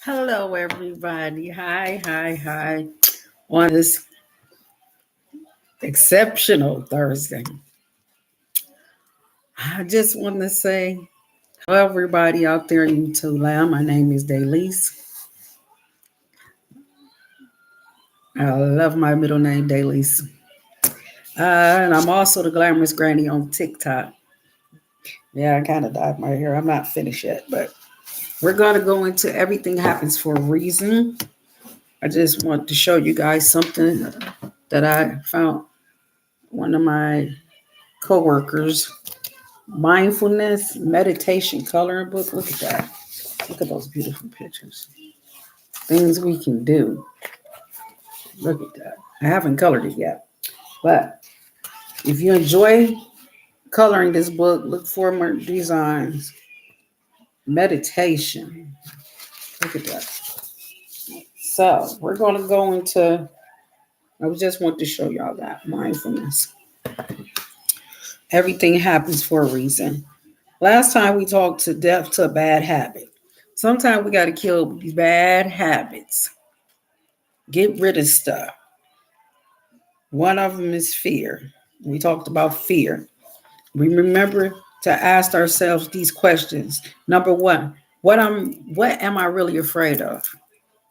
Hello, everybody. Hi. On this exceptional Thursday, I just want to say hello, everybody out there in YouTube land. My name is Daylise. I love my middle name, Daylise. And I'm also the glamorous granny on TikTok. Yeah, I kind of dyed my hair. I'm not finished yet, but we're going to go into everything happens for a reason. I just want to show you guys something that I found one of my coworkers mindfulness meditation coloring book. Look at that. Look at those beautiful pictures. Things we can do. Look at that. I haven't colored it yet. But if you enjoy coloring this book, look for more designs. Meditation. Look at that. So we're going to go into, I just want to show y'all that mindfulness. Everything happens for a reason. Last time we talked to death to a bad habit. Sometimes we got to kill these bad habits. Get rid of stuff. One of them is fear. We talked about fear. We remember to ask ourselves these questions. Number one, what am I really afraid of?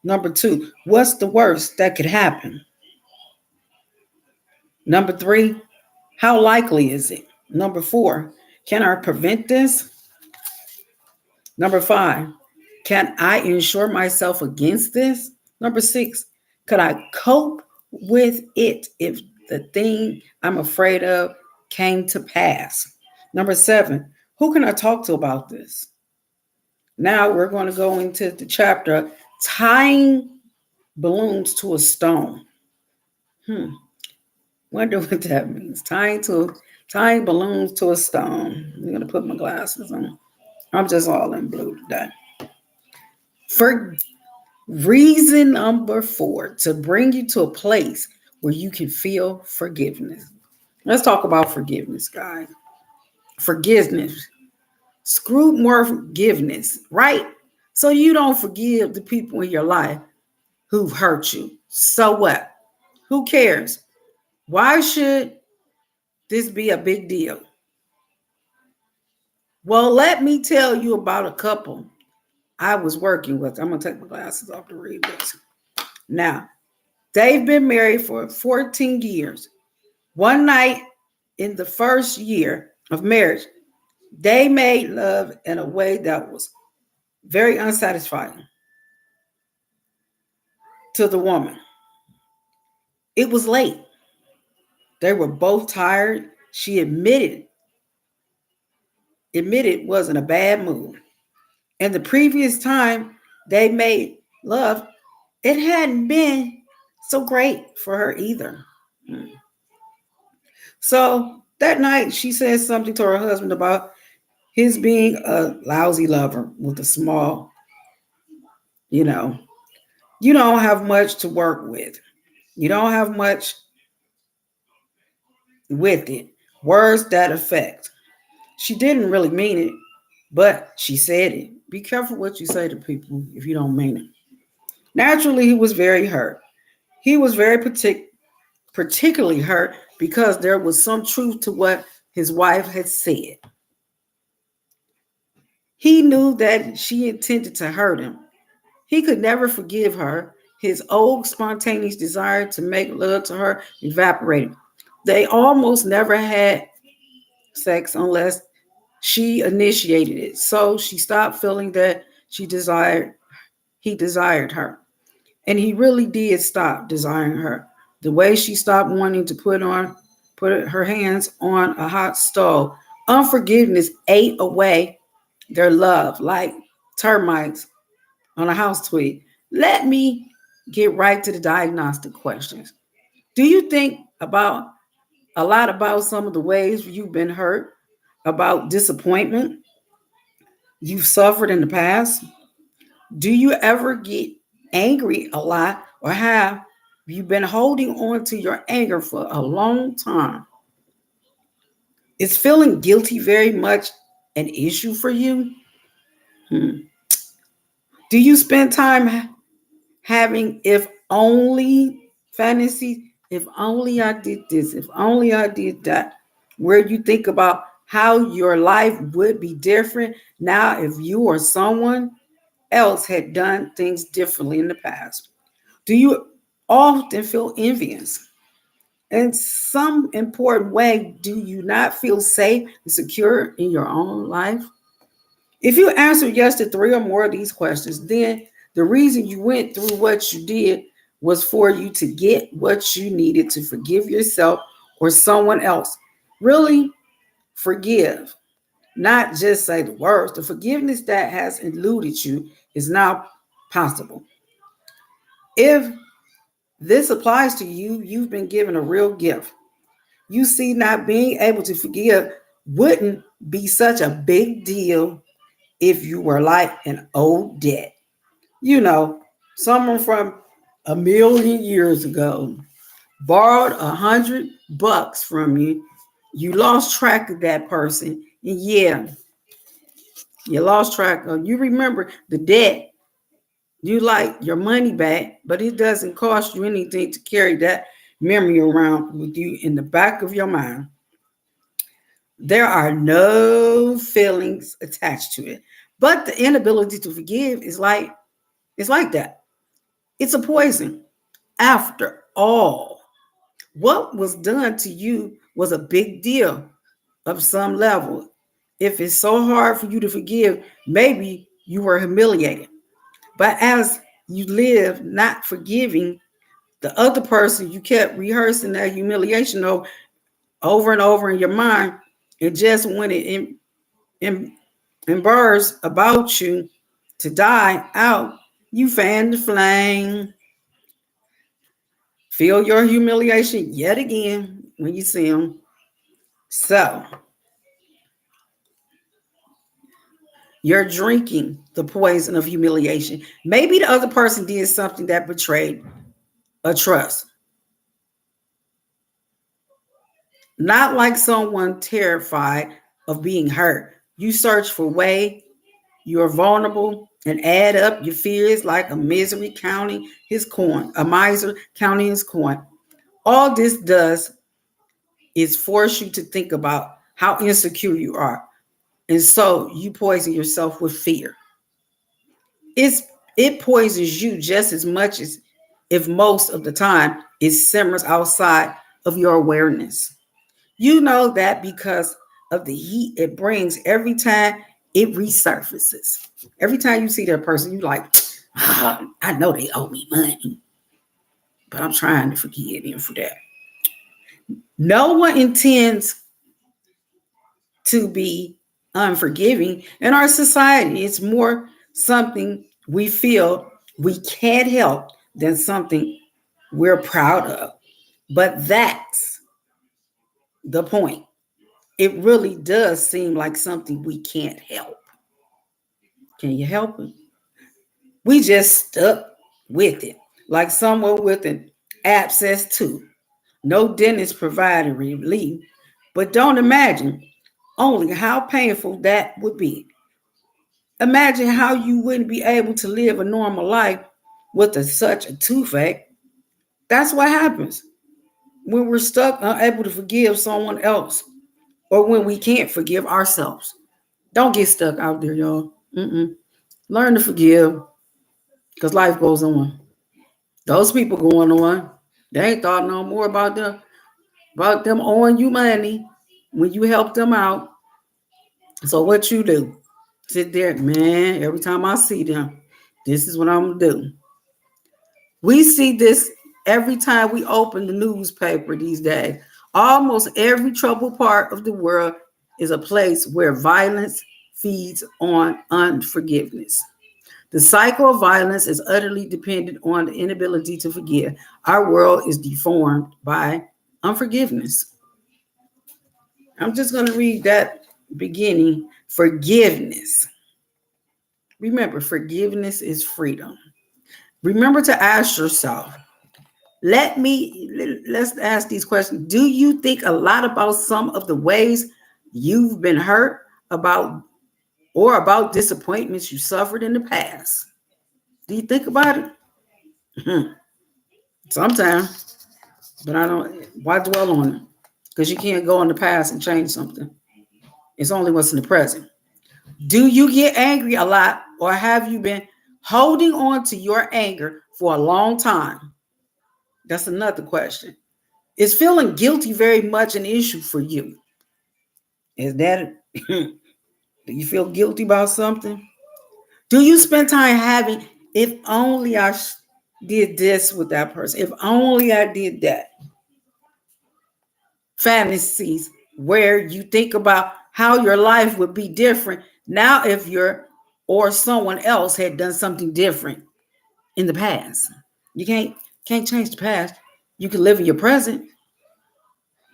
Number two, what's the worst that could happen? Number three, how likely is it? Number four, can I prevent this? Number five, can I insure myself against this? Number six, could I cope with it if the thing I'm afraid of came to pass? Number seven, who can I talk to about this? Now we're going to go into the chapter tying balloons to a stone. Wonder what that means. Tying balloons to a stone. I'm going to put my glasses on. I'm just all in blue today. For reason number four, to bring you to a place where you can feel forgiveness. Let's talk about forgiveness, guys. Forgiveness. Screw more forgiveness, right? So you don't forgive the people in your life who've hurt you. So what? Who cares? Why should this be a big deal? Well, let me tell you about a couple I was working with. I'm going to take my glasses off to read this. Now, they've been married for 14 years. One night in the first year of marriage, they made love in a way that was very unsatisfying to the woman. It was late. They were both tired. She admitted was in a bad mood. And the previous time they made love, it hadn't been so great for her either. So that night she said something to her husband about his being a lousy lover with a small, you don't have much to work with. You don't have much with it. Words that affect. She didn't really mean it, but she said it. Be careful what you say to people if you don't mean it. Naturally, he was very hurt. He was very particularly hurt because there was some truth to what his wife had said. He knew that she intended to hurt him. He could never forgive her. His old spontaneous desire to make love to her evaporated. They almost never had sex unless she initiated it. So she stopped feeling that he desired her. And he really did stop desiring her. The way she stopped wanting to put her hands on a hot stove. Unforgiveness ate away their love like termites on a house twig. Let me get right to the diagnostic questions. Do you think about a lot about some of the ways you've been hurt, about disappointment you've suffered in the past? Do you ever get angry a lot, or have you been holding on to your anger for a long time? Is feeling guilty very much an issue for you? Hmm. Do you spend time having if only fantasy? If only I did this, if only I did that, where you think about how your life would be different now if you or someone else had done things differently in the past? Do you often feel envious? In some important way, do you not feel safe and secure in your own life? If you answer yes to three or more of these questions, then the reason you went through what you did was for you to get what you needed to forgive yourself or someone else. Really forgive, not just say the words. The forgiveness that has eluded you is now possible. If this applies to you, you've been given a real gift. You see, not being able to forgive wouldn't be such a big deal if you were like an old debt. You know, someone from a million years ago borrowed $100 from you. You lost track of that person. And yeah, you lost track of, you remember the debt. You like your money back, but it doesn't cost you anything to carry that memory around with you in the back of your mind. There are no feelings attached to it. But the inability to forgive is like it's like that. It's a poison. After all, what was done to you was a big deal of some level. If it's so hard for you to forgive, maybe you were humiliated. But as you live not forgiving the other person, you kept rehearsing that humiliation over and over in your mind. And just when it embarks about you to die out, you fan the flame. Feel your humiliation yet again when you see them. So you're drinking the poison of humiliation. Maybe the other person did something that betrayed a trust. Not like someone terrified of being hurt. You search for way you're vulnerable and add up your fears like a misery counting his coin, a miser counting his coin. All this does is force you to think about how insecure you are. And so you poison yourself with fear. It's it poisons you just as much as if most of the time it simmers outside of your awareness. You know that because of the heat it brings every time it resurfaces. Every time you see that person, you like, I know they owe me money, but I'm trying to forgive them for that. No one intends to be unforgiving in our society. It's more something we feel we can't help than something we're proud of. But that's the point. It really does seem like something we can't help. Can you help it? We just stuck with it, like someone with an abscess tooth. No dentist provided relief, but don't imagine only how painful that would be. Imagine how you wouldn't be able to live a normal life with such a toothache. That's what happens when we're stuck, unable to forgive someone else, or when we can't forgive ourselves. Don't get stuck out there, y'all. Mm-mm. Learn to forgive because life goes on. Those people going on, they ain't thought no more about them owing you money when you help them out. So what you do? Sit there, man. Every time I see them, this is what I'm gonna do. We see this every time we open the newspaper these days. Almost every troubled part of the world is a place where violence feeds on unforgiveness. The cycle of violence is utterly dependent on the inability to forgive. Our world is deformed by unforgiveness. I'm just going to read that beginning. Forgiveness. Remember, forgiveness is freedom. Remember to ask yourself, let's ask these questions. Do you think a lot about some of the ways you've been hurt about or about disappointments you suffered in the past. Do you think about it? Sometimes, but I don't. Why dwell on it? Because you can't go in the past and change something. It's only what's in the present. Do you get angry a lot, or have you been holding on to your anger for a long time? That's another question. Is feeling guilty very much an issue for you? Is that do you feel guilty about something? Do you spend time having, if only did this with that person, if only I did that? Fantasies where you think about how your life would be different now if you're or someone else had done something different in the past. You can't change the past. You can live in your present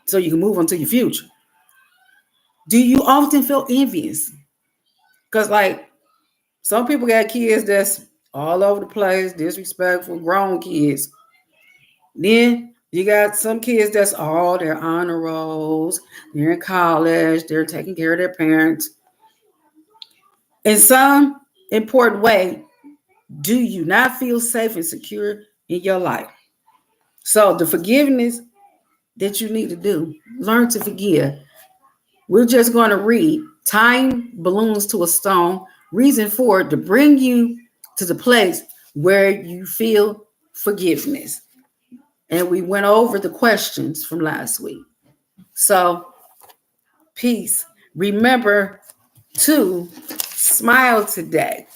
so you can move on to your future. Do you often feel envious? Because like some people got kids that's all over the place, disrespectful, grown kids. Then you got some kids that's all their honor rolls, they're in college, they're taking care of their parents. In some important way, do you not feel safe and secure in your life? So the forgiveness that you need to do, learn to forgive. We're just going to read tying balloons to a stone, reason for it to bring you to the place where you feel forgiveness. And we went over the questions from last week. So, peace. Remember to smile today,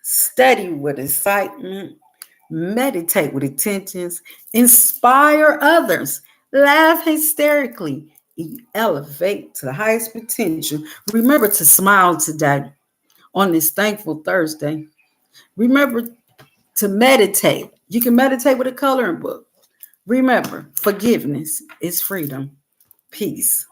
study with excitement, meditate with intentions, inspire others, laugh hysterically, elevate to the highest potential. Remember to smile today on this thankful Thursday. Remember to meditate. You can meditate with a coloring book. Remember, forgiveness is freedom. Peace.